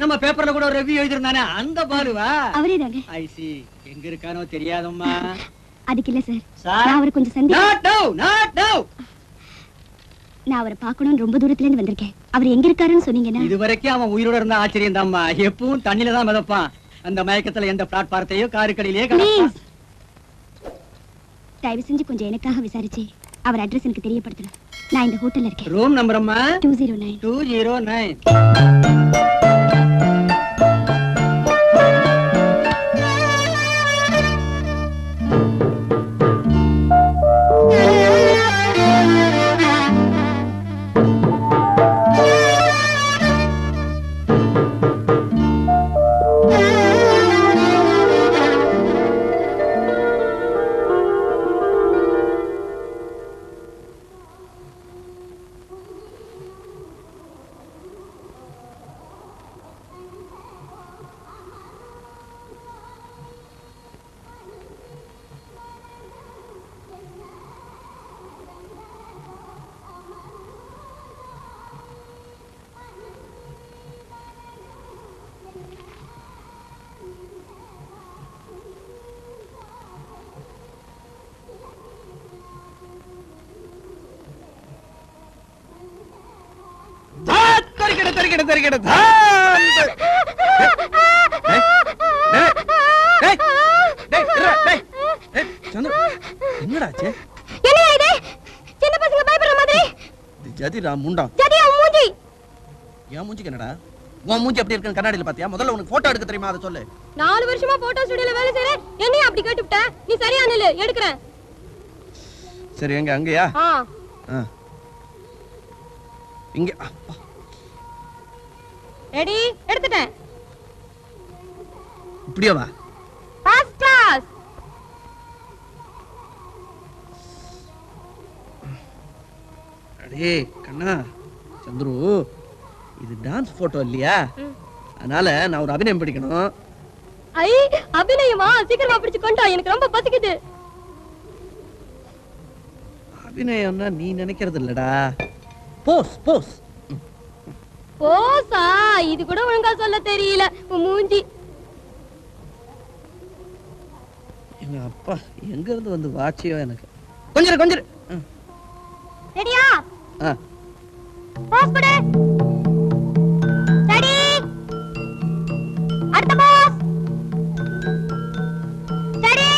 நம்ம பேப்பர்ல கூட ஒரு ரிவ்யூ எழுதிருந்தானே அந்த பாலுவா? அவரேதாங்க. ஐ சி. எங்க இருக்கானோ தெரியாதம்மா. அதுக்கு இல்ல சார், நான் அவரை கொஞ்சம் நான் அவரை பார்க்கணும்னு ரொம்ப தூரத்துல இருந்து வந்திருக்கேன். அவர் எங்க இருக்காருன்னு சொன்னீங்கன்னா? இதுவரைக்கும் அவன் உயிரோட இருந்தா ஆச்சரியம் தான்மா. எப்பவும் தண்ணில தான் மிதப்பான். அந்த மயக்கத்துல எந்த பிளாட்பாரத்தையோ காருக்கடியிலேயே கிடப்பான். தயவு செஞ்சு கொஞ்சம் எனக்காக விசாரிச்சு அவர் அட்ரஸ் எனக்கு தெரியப்படுத்தணும். நான் இந்த ஹோட்டல்ல இருக்கேன். ரூம் நம்பர் அம்மா 209. 209. கண்ணாடியில பாத்தியா? முதல்ல உனக்கு போட்டோ எடுக்க தெரியுமா? அதை சொல்லு. 4 வருஷமா போட்டோ ஸ்டுடியோல வேலை செய்றேன். என்னைய அப்படி கேட்டுட்ட? நீ சரியா நில்லு, எடுக்கறேன். சரி, எங்க அங்கயா? இங்க. ரெடி? எடுத்துட்டேன். இப்படியே வா. First class. அடே கண்ணா, சந்துரு, இது டான்ஸ் போட்டோ இல்லையா? அதனால நான் ஒரு அபிநயம் பிடிக்கணும். ஐ, அபிநயமா? சீக்கிரமா பிடிச்சு கொண்டா, எனக்கு ரொம்ப பசிக்குது. அபிநயம்னா நீ நினைக்கிறது இல்லடா. போஸ் போஸ். போஸா? இது கூட ஒழுங்கா சொல்ல தெரியல. மூஞ்சி. எங்க அப்பா எங்க இருந்து வந்து வாட்சியோ எனக்கு. கொஞ்சம் கொஞ்சம். ரெடியா? போஸ் கொடு. ரெடி? அடுத்த போஸ். ரெடி?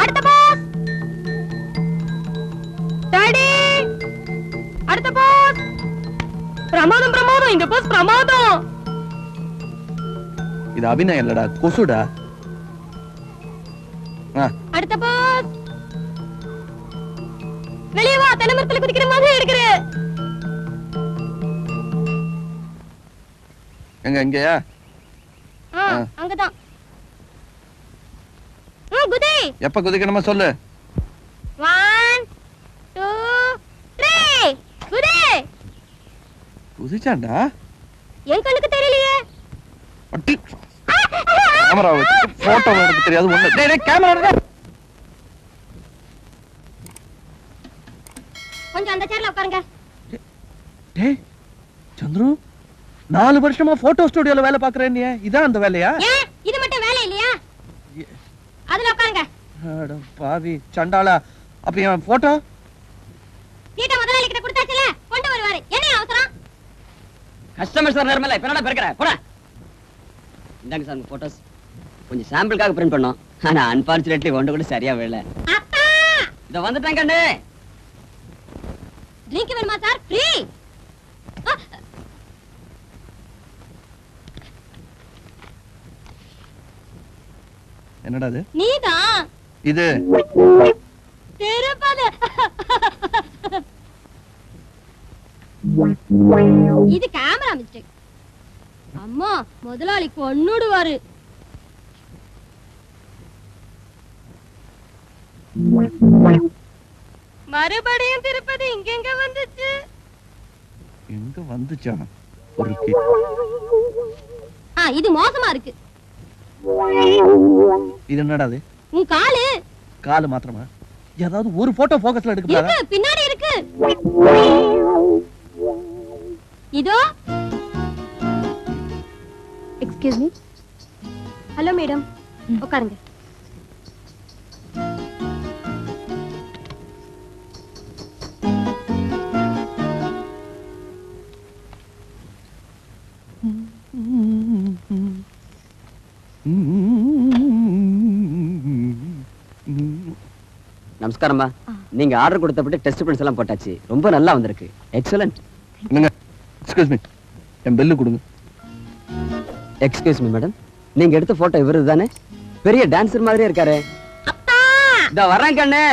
அடுத்த போஸ். ரெடி? அடுத்த போஸ். பிரமாதம் பிரமாதம், இந்த போஸ் பிரமாதம். இது அபிநயம் இல்லடா, கொசுடா. அடுத்த போஸ். வெளியே வா, தென்னமரத்துல குதிக்கிற மாதிரி இருக்கிற. எங்க எங்கயா? அங்கதான். குதி. எப்ப குதிக்கணுமா சொல்லு. 1 2 3 குதி. குதிச்சாண்டா? என் கண்ணுக்கு தெரியலையே. அட்டி கேமரா வச்சு போட்டோ எடுக்க தெரியாது ஒண்ணு. டேய் டேய், கேமரா கொஞ்சம் அந்த சேர்ல உட்காருங்க. டேய் சந்துரு, 4 வருஷமா போட்டோ ஸ்டுடியோல வேலை பாக்குறேன். இதான் அந்த வேலையா? ஏன் இது மட்டும் வேலை இல்லையா? அதுல உட்காருங்க. அட பாவி சண்டாளா. அப்ப என் போட்டோ நீட்ட முதலாளி கிட்ட கொடுத்தாச்சுல, கொண்டு வருவாரு. என்ன அவசரம்? கஸ்டமர் சார் நேரமல்ல, இப்ப என்னடா பெருக்கற? போடா. இந்தாங்க சார் போட்டோஸ். கொஞ்சம் சாம்பிளுக்காக பிரிண்ட் பண்ணோம். ஆனா அன்பார்ச்சுனேட்லி ஒன்று கூட சரியா விழல. அப்பா இத வந்துட்டேன் கண்ணு. ட்ரிங்க் வேணுமா சார்? ஃப்ரீ. என்னடா இது? நீதான் இது திருப்பது. இது கேமரா மிஸ்டேக். அம்மா முதலாளி கொன்னுடுவாரு. மறுபடியும் திருப்பதி இங்க வந்துச்சு. எங்க வந்துச்சா? ஒரு இது மோசமா இருக்கு. இது என்னடா அது? உன் காலு. காலு மாத்திரமா? ஏதாவது ஒரு போட்டோ போக்கஸ்ல எடுக்கலாமா? பின்னாடி இருக்கு. இதோ எக்ஸ்கியூஸ் மீ. ஹலோ மேடம், உட்காருங்க. நமஸ்காரம்மா. நீங்க ஆர்டர் கொடுத்தப்பட்டு டெஸ்ட் பிரிண்ட்ஸ் எல்லாம் போட்டாச்சு. ரொம்ப நல்லா வந்திருக்கு. எக்ஸலென்ட். என்னங்க? எக்ஸ்கியூஸ் மீ, என் பில்லு கொடுங்க. எக்ஸ்கியூஸ் மீ மேடம், நீங்க எடுத்த போட்டோ இவரு தானே? பெரிய டான்சர் மாதிரியே இருக்காரு. இதோ வரேன் கண்ணு.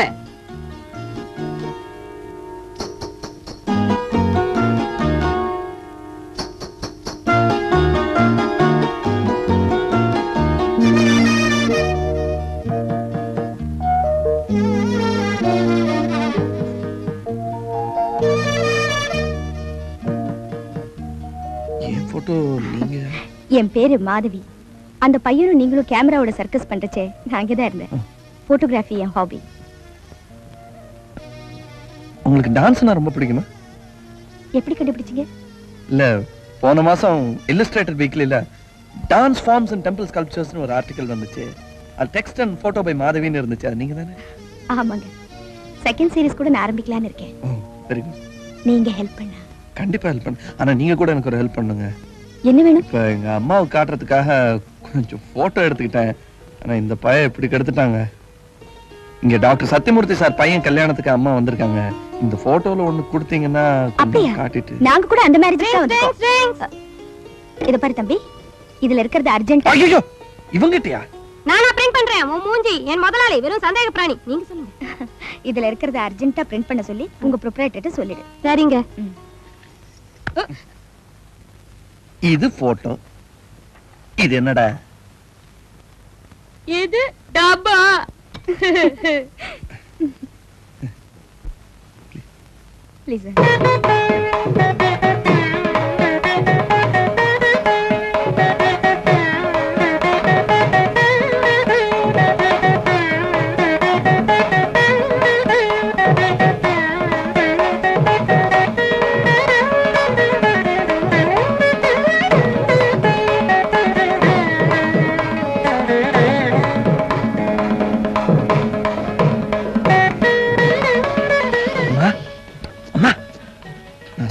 என் போட்டோ நீங்க? என் பேரு மாதவி. அந்த பையனும் நீங்களும் கேமராவோட சர்க்கஸ் பண்றச்சே நான் அங்கேதான் இருந்தேன். போட்டோகிராஃபி என் ஹாபி. உங்களுக்கு டான்ஸ்னா ரொம்ப பிடிக்குமா? எப்படி கண்டுபிடிச்சீங்க? இல்ல, போன மாசம் இல்லஸ்ட்ரேட்டட் வீக்லில டான்ஸ் ஃபார்ம்ஸ் அண்ட் டெம்பிள் ஸ்கல்ப்சர்ஸ்னு ஒரு ஆர்டிகல் வந்துச்சு. அது டெக்ஸ்ட் அண்ட் போட்டோ பை மாதவின்னு இருந்துச்சு. அது நீங்க தானே? ஆமாங்க. செகண்ட் சீரிஸ் கூட நான் ஆரம்பிக்கலாம்னு இருக்கேன். Very good. நீங்க ஹெல்ப் பண்ணா கண்டிப்பா ஹெல்ப் பண்ணு. ஆனா நீங்க கூட எனக்கு ஒரு ஹெல்ப் பண்ணுங்க. என்ன வேணும்? இப்ப எங்க அம்மாவுக்கு காட்டுறதுக்காக கொஞ்சம் போட்டோ எடுத்துக்கிட்டேன். ஆனா இந்த பையன் இப்படி கெடுத்துட்டாங்க. இங்க டாக்டர் சத்யமூர்த்தி சார் பையன் கல்யாணத்துக்கு அம்மா வந்திருக்காங்க. இந்த போட்டோல ஒண்ணு கொடுத்தீங்கன்னா அப்படியா? காட்டிட்டு. நாங்க கூட அந்த மேரேஜ் தான் வந்தோம். இத பாரு தம்பி, இதுல இருக்கிறது அர்ஜென்ட். ஐயோ, இவங்கிட்டயா? நானா பிரிண்ட் பண்றேன். உன் மூஞ்சி என் முதலாளி வெறும் சந்தேக பிராணி. நீங்க சொல்லுங்க. இதுல இருக்கிறது அர்ஜென்ட்டா பிரிண்ட் பண்ண சொல்லி உங்க ப்ரொப்ரைட்டர்ட்ட சொல்லிடு. சரிங்க. இது போட்டோ. இது என்னடா? இது டப்பா. ப்ளீஸ்.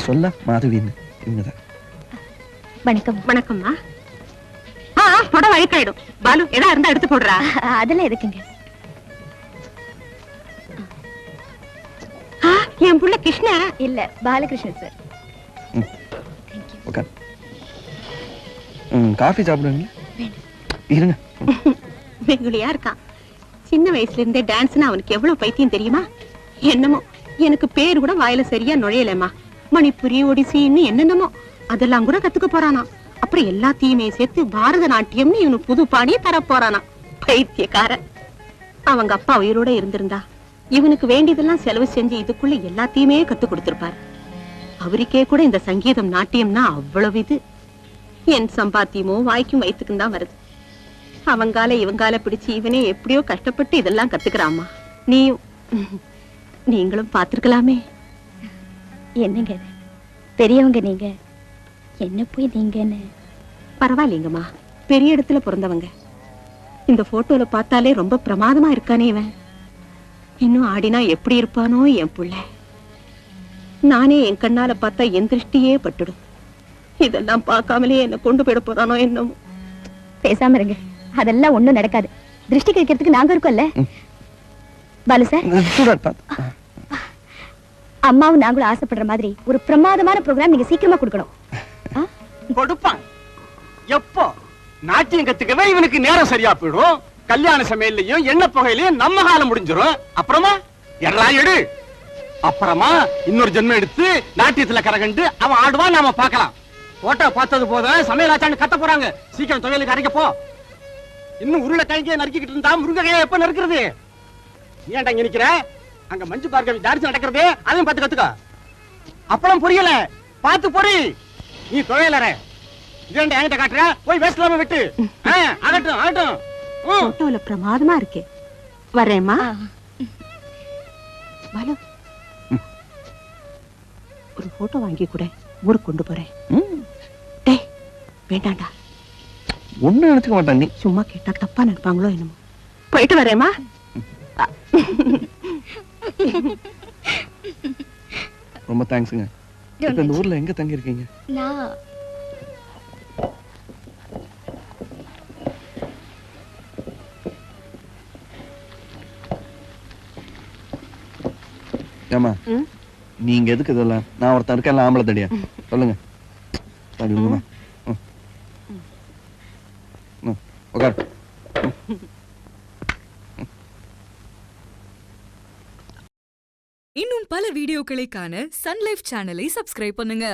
சொல்ல மாதவின்னு இவங்கதான். வணக்கம். வணக்கம்மா. படம் வழிக்காயிடும். பாலு எதா இருந்தா எடுத்து போடுறா. அதெல்லாம் எதுக்குங்க? என் புள்ள கிருஷ்ண. இல்ல, பாலகிருஷ்ணன் சார். உட்கார். காஃபி சாப்பிடுவீங்களா? இருங்க. வெகுளியா இருக்கான். சின்ன வயசுல இருந்தே டான்ஸ்னா அவனுக்கு எவ்வளவு பைத்தியம் தெரியுமா? என்னமோ எனக்கு பேர் கூட வாயில சரியா நுழையலம்மா. மணிப்புரி, ஒடிசின்னு என்னென்னமோ அதெல்லாம் கூட கத்துக்க போறானா. அப்புறம் எல்லாத்தையுமே சேர்த்து பாரத நாட்டியம்னு இவனு புது பாணியை தர போறானா. பைத்தியக்கார. அவங்க அப்பா உயிரோட இருந்திருந்தா இவனுக்கு வேண்டியதெல்லாம் செலவு செஞ்சு இதுக்குள்ள எல்லாத்தையுமே கத்து கொடுத்திருப்பாரு. அவருக்கே கூட இந்த சங்கீதம் நாட்டியம்னா அவ்வளவு இது. என் சம்பாத்தியமோ வாய்க்கும் வயிற்றுக்கும் தான் வருது. அவங்கால இவங்கால பிடிச்சு இவனே எப்படியோ கஷ்டப்பட்டு இதெல்லாம் கத்துக்கிறாமா. நீங்களும் பாத்துருக்கலாமே. என்னங்க இது? பெரியவங்க நீங்க, என்ன போய் நீங்கன்னு? பரவாயில்லைங்கம்மா, பெரிய இடத்துல பிறந்தவங்க. இந்த போட்டோல பார்த்தாலே ரொம்ப பிரமாதமா இருக்கானே இவன். இன்னும் ஆடினா எப்படி இருப்பானோ என் புள்ள. நானே என் கண்ணால பார்த்தா என் திருஷ்டியே பட்டுடும். இதெல்லாம் பார்க்காமலே என்ன கொண்டு போயிட போறானோ என்னமோ. பேசாம இருங்க, அதெல்லாம் ஒண்ணும் நடக்காது. திருஷ்டி கழிக்கிறதுக்கு நாங்க இருக்கோம்ல. பாலு சார், அம்மாவும் நாங்களும் ஆசைப்படுற மாதிரி ஒரு பிரமாதமான ப்ரோக்ராம் நீங்க சீக்கிரமா கொடுக்கணும். கொடுப்பான். எப்போ நாட்டியம் கத்துக்கவே இவனுக்கு நேரம் சரியா போயிடும். கல்யாண சமையல்லையும் எண்ணெய் புகையிலையும் நம்ம காலம் முடிஞ்சிடும். அப்புறமா எல்லாம் எடு. அப்புறமா இன்னொரு ஜென்மம் எடுத்து நாட்டியத்துல கரகண்டு அவன் ஆடுவான், நாம பார்க்கலாம். போட்டோ பார்த்தது போதும், சமையல் ஆச்சான்னு கத்த போறாங்க. சீக்கிரம் துவையலுக்கு அரைக்க போ. இன்னும் உருளை கழிக்க நறுக்கிட்டு இருந்தா முருங்கையை எப்ப நறுக்கிறது? நீ ஏன்டா இங்க நிக்கிற? அங்க மஞ்சு பார்க்கவி டான்ஸ் நடக்கிறது, அதையும் பார்த்து கத்துக்க. அப்பளம் புரியல, பார்த்து பொறி. நீ துவையலற இதேண்ட என்கிட்ட காட்டுற, போய் வேஸ்ட்லாம விட்டு. ஆகட்டும் ஆகட்டும். போட்டோல பிரமாதமா இருக்கே. வரேம்மா. பாலு, ஒரு போட்டோ வாங்கி கூட ஊருக்கு கொண்டு போறேன். டேய் வேண்டாண்டா. ஒண்ணும் நினைச்சுக்க மாட்டேன் நீ. சும்மா கேட்டா தப்பா நினைப்பாங்களோ என்னமோ. போயிட்டு வரேம்மா. ரொம்ப தேங்க்ஸுங்க. இப்ப இந்த ஊர்ல எங்க தங்கி இருக்கீங்க? நான் ஏமா நீங்க எதுக்கு இதெல்லாம்? நான் ஒருத்தன் இருக்கேன் ஆம்பளை தடியா. சொல்லுங்க சொல்லுங்கம்மா. உட்கார். இன்னும் பல வீடியோக்களை காண சன் லைஃப் சேனலை சப்ஸ்கிரைப் பண்ணுங்க.